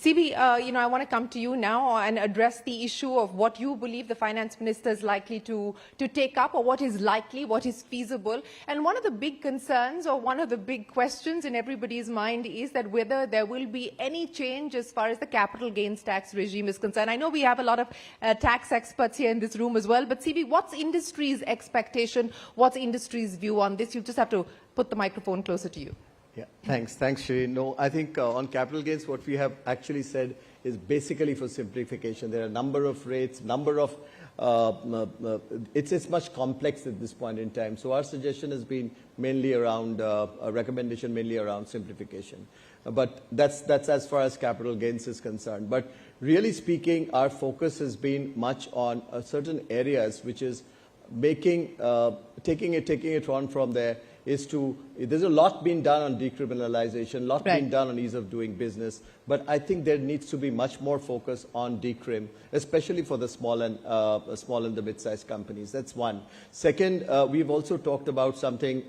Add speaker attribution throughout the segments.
Speaker 1: CB, I want to come to you now and address the issue of what you believe the finance minister is likely to take up, or what is likely, what is feasible. And one of the big concerns, or one of the big questions in everybody's mind, is that whether there will be any change as far as the capital gains tax regime is concerned. I know we have a lot of tax experts here in this room as well, but CB, what's industry's expectation? What's industry's view on this? You just have to put the microphone closer to you.
Speaker 2: Yeah, thanks, Shereen. No, I think on capital gains, what we have actually said is basically for simplification. There are a number of rates, it's much complex at this point in time. So our suggestion has been mainly around, a recommendation mainly around simplification. But that's as far as capital gains is concerned. But really speaking, our focus has been much on certain areas, which is making, taking it on from there. There's a lot being done on decriminalization, a lot being done on ease of doing business, but I think there needs to be much more focus on decrim, especially for the small and the mid-sized companies. That's one. Second, we've also talked about something,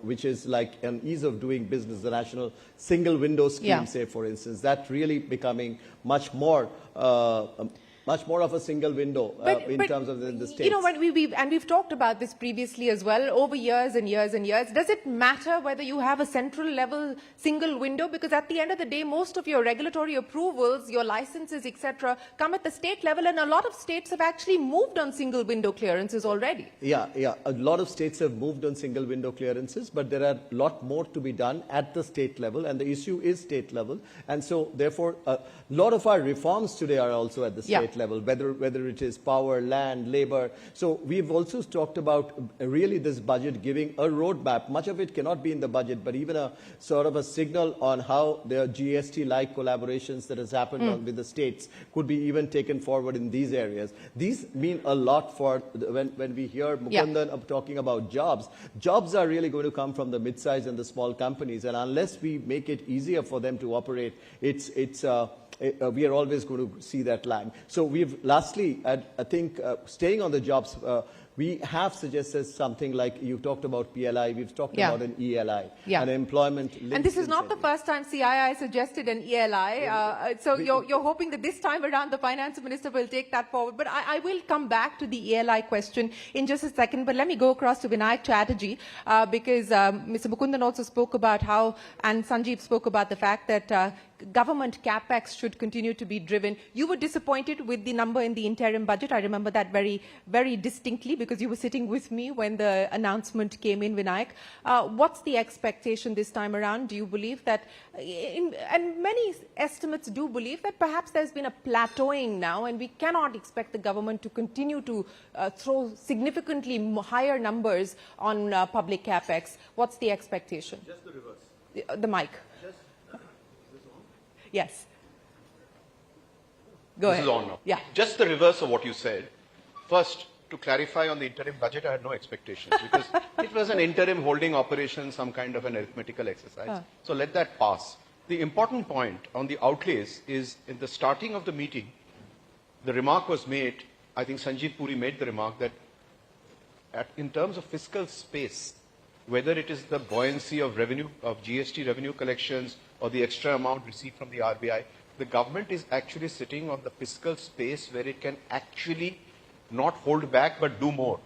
Speaker 2: which is like an ease of doing business, the national single window scheme, say, for instance, that really becoming much more of a single window in terms of the states.
Speaker 1: We've talked about this previously as well, over years and years and years. Does it matter whether you have a central level single window? Because at the end of the day, most of your regulatory approvals, your licenses, etc., come at the state level, and a lot of states have actually moved on single window clearances already.
Speaker 2: Yeah. A lot of states have moved on single window clearances, but there are a lot more to be done at the state level, and the issue is state level. And so, therefore, a lot of our reforms today are also at the state level, whether it is power, land, labor. So we've also talked about really this budget giving a roadmap. Much of it cannot be in the budget, but even a sort of a signal on how the GST-like collaborations that has happened with the states could be even taken forward in these areas. These mean a lot for when we hear Mukundan talking about jobs. Jobs are really going to come from the mid-size and the small companies, and unless we make it easier for them to operate, we are always going to see that lag. So lastly, I think staying on the jobs, we have suggested something like you talked about PLI, we've talked about an ELI, an employment linked.
Speaker 1: And this is not the first time CII suggested an ELI. So you're hoping that this time around the finance minister will take that forward. But I will come back to the ELI question in just a second. But let me go across to Vinayak Chatterjee because Mr. Mukundan also spoke about how, and Sanjeev spoke about the fact that government capex should continue to be driven. You were disappointed with the number in the interim budget. I remember that very, very distinctly because you were sitting with me when the announcement came in, Vinayak. What's the expectation this time around? Do you believe that, and many estimates do believe that perhaps there's been a plateauing now and we cannot expect the government to continue to throw significantly higher numbers on public capex. What's the expectation?
Speaker 3: Just the reverse.
Speaker 1: The mic. Yes. Go ahead.
Speaker 3: This is on now.
Speaker 1: Yeah.
Speaker 3: Just the reverse of what you said. First, to clarify on the interim budget, I had no expectations because it was an interim holding operation, some kind of an arithmetical exercise. So let that pass. The important point on the outlays is in the starting of the meeting, the remark was made, I think Sanjeev Puri made the remark that in terms of fiscal space, whether it is the buoyancy of revenue, of GST revenue collections, or the extra amount received from the RBI, the government is actually sitting on the fiscal space where it can actually not hold back but do more.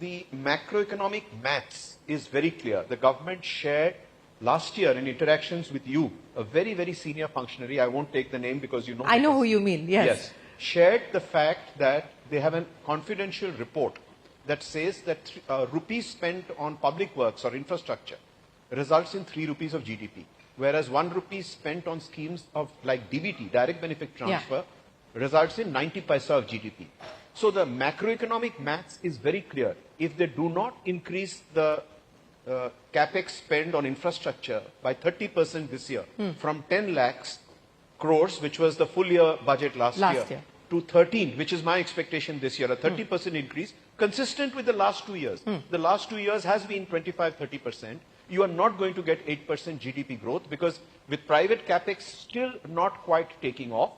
Speaker 3: The macroeconomic maths is very clear. The government shared last year in interactions with you, a very, very senior functionary, I won't take the name because you know.
Speaker 1: I know who you mean, yes.
Speaker 3: Shared the fact that they have a confidential report that says that rupees spent on public works or infrastructure results in 3 rupees of GDP. Whereas 1 rupee spent on schemes of like DBT, direct benefit transfer, results in 90 paisa of GDP. So the macroeconomic maths is very clear. If they do not increase the capex spend on infrastructure by 30% this year, from 10 lakhs crores, which was the full year budget last year, to 13, which is my expectation this year, a 30% increase, consistent with the last 2 years. The last 2 years has been 25-30%. You are not going to get 8% GDP growth because with private capex still not quite taking off,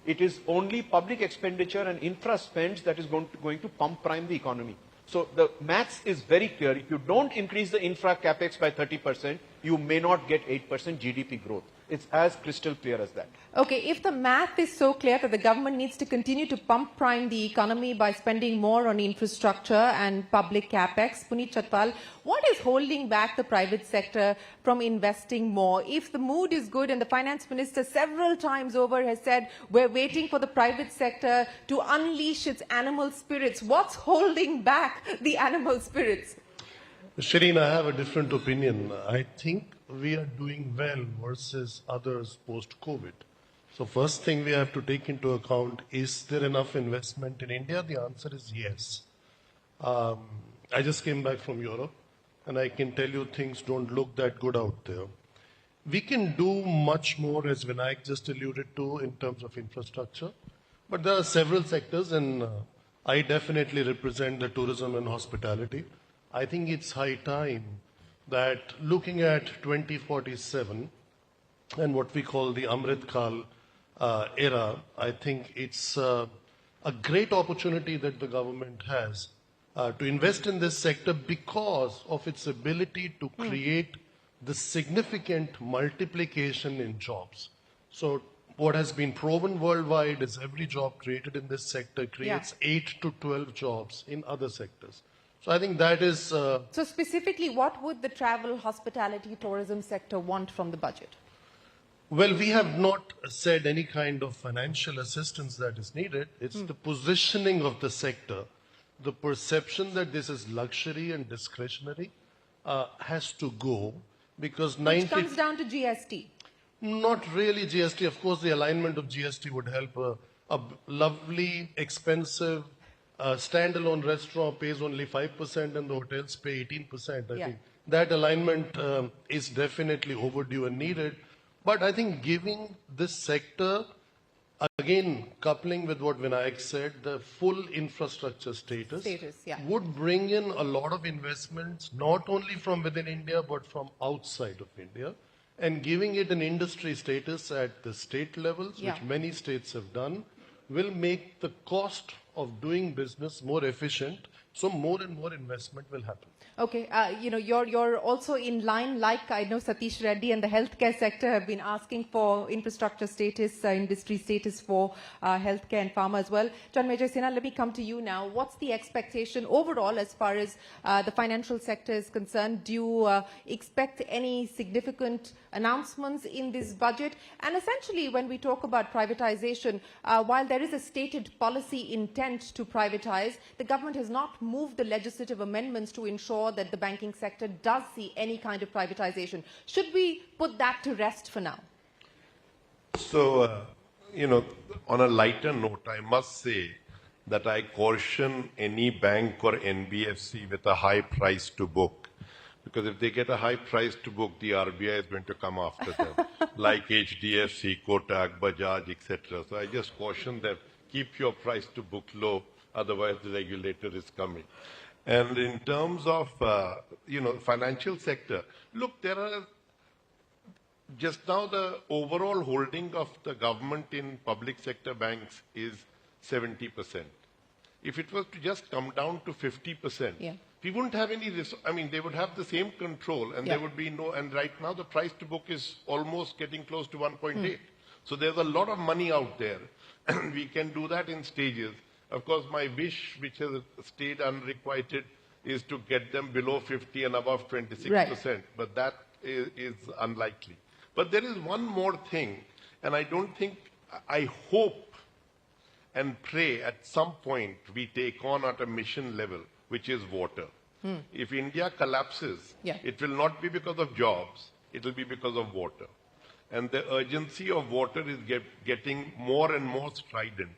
Speaker 3: it is only public expenditure and infra spends that is going to pump prime the economy. So the maths is very clear. If you don't increase the infra capex by 30%, you may not get 8% GDP growth. It's as crystal clear as that.
Speaker 1: Okay, if the math is so clear that the government needs to continue to pump prime the economy by spending more on infrastructure and public capex, Puneet Chatwal, what is holding back the private sector from investing more? If the mood is good, and the finance minister several times over has said we're waiting for the private sector to unleash its animal spirits, what's holding back the animal spirits?
Speaker 4: Shereen, I have a different opinion. I think we are doing well versus others post-COVID. So first thing we have to take into account, is there enough investment in India? The answer is yes. I just came back from Europe, and I can tell you things don't look that good out there. We can do much more, as Vinayak just alluded to, in terms of infrastructure. But there are several sectors, and I definitely represent the tourism and hospitality. I think it's high time that looking at 2047 and what we call the Amrit Kal era, I think it's a great opportunity that the government has to invest in this sector because of its ability to create the significant multiplication in jobs. So what has been proven worldwide is every job created in this sector creates 8 to 12 jobs in other sectors. So I think that is... So
Speaker 1: specifically, what would the travel, hospitality, tourism sector want from the budget?
Speaker 4: Well, we have not said any kind of financial assistance that is needed. It's the positioning of the sector. The perception that this is luxury and discretionary has to go because...
Speaker 1: Which comes down to GST.
Speaker 4: Not really GST. Of course, the alignment of GST would help. A lovely, expensive standalone restaurant pays only 5% and the hotels pay 18%. I think that alignment is definitely overdue and needed. But I think giving this sector, again, coupling with what Vinayak said, the full infrastructure status would bring in a lot of investments, not only from within India, but from outside of India. And giving it an industry status at the state levels, which many states have done, will make the cost of doing business more efficient, so more and more investment will happen.
Speaker 1: Okay, you're also in line, like I know Satish Reddy and the healthcare sector have been asking for infrastructure status, industry status for healthcare and pharma as well. John Major Sinha, let me come to you now. What's the expectation overall as far as the financial sector is concerned? Do you expect any significant announcements in this budget? And essentially, when we talk about privatization, while there is a stated policy intent to privatize, the government has not moved the legislative amendments to ensure that the banking sector does see any kind of privatization. Should we put that to rest for now?
Speaker 5: So, on a lighter note, I must say that I caution any bank or NBFC with a high price to book. Because if they get a high price to book, the RBI is going to come after them, like HDFC, Kotak, Bajaj, etc. So I just caution them, keep your price to book low, otherwise the regulator is coming. And in terms of, financial sector, look, there are, just now the overall holding of the government in public sector banks is 70%. If it was to just come down to 50%, we wouldn't have any risk. I mean, they would have the same control and there would be no, and right now the price to book is almost getting close to 1.8. So there's a lot of money out there and we can do that in stages. Of course, my wish, which has stayed unrequited, is to get them below 50 and above 26%. But that is unlikely. But there is one more thing, and I hope and pray at some point we take on at a mission level, which is water. If India collapses, it will not be because of jobs, it will be because of water. And the urgency of water is getting more and more strident.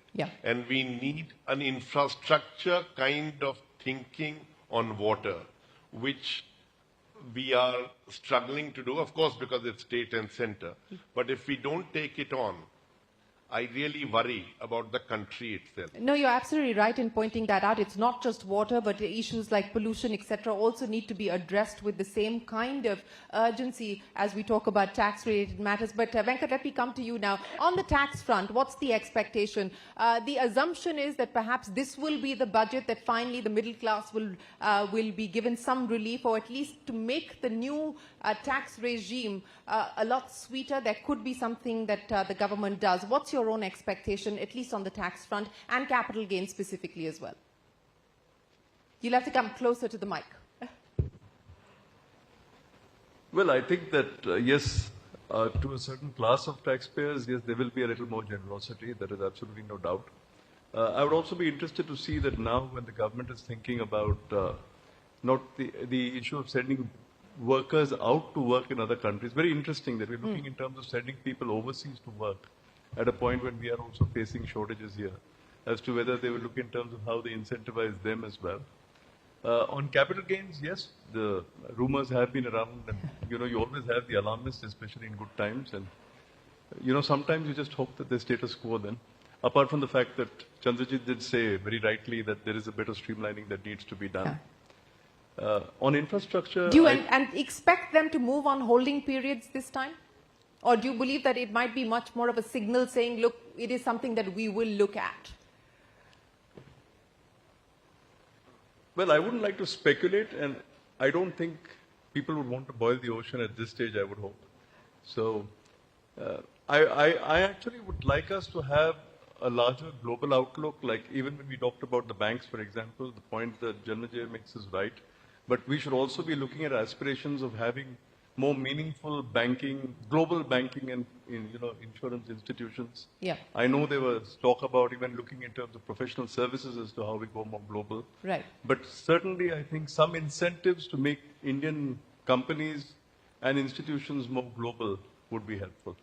Speaker 5: And we need an infrastructure kind of thinking on water, which we are struggling to do, of course, because it's state and center. But if we don't take it on, I really worry about the country itself.
Speaker 1: No, you're absolutely right in pointing that out. It's not just water, but issues like pollution, etc., also need to be addressed with the same kind of urgency as we talk about tax-related matters. But Venkat, let me come to you now. On the tax front, what's the expectation? The assumption is that perhaps this will be the budget that finally the middle class will be given some relief, or at least to make the new tax regime a lot sweeter. There could be something that the government does. What's your own expectation, at least on the tax front, and capital gains specifically as well? You'll have to come closer to the mic.
Speaker 6: Well, I think that, yes, to a certain class of taxpayers, yes, there will be a little more generosity. There is absolutely no doubt. I would also be interested to see that now when the government is thinking about not the issue of sending workers out to work in other countries. Very interesting that we're looking in terms of sending people overseas to work at a point when we are also facing shortages here, as to whether they will look in terms of how they incentivize them as well. On capital gains, yes, the rumors have been around, and you always have the alarmists, especially in good times, and sometimes you just hope that there's status quo then. Apart from the fact that Chandrajit did say very rightly that there is a bit of streamlining that needs to be done. On infrastructure...
Speaker 1: Do you and expect them to move on holding periods this time? Or do you believe that it might be much more of a signal saying, look, it is something that we will look at?
Speaker 6: Well, I wouldn't like to speculate, and I don't think people would want to boil the ocean at this stage, I would hope. So, I actually would like us to have a larger global outlook, like even when we talked about the banks, for example, the point that Janajay makes is right. But we should also be looking at aspirations of having more meaningful banking, global banking and insurance institutions.
Speaker 1: Yeah.
Speaker 6: I know there was talk about even looking in terms of professional services as to how we go more global.
Speaker 1: Right.
Speaker 6: But certainly I think some incentives to make Indian companies and institutions more global would be helpful.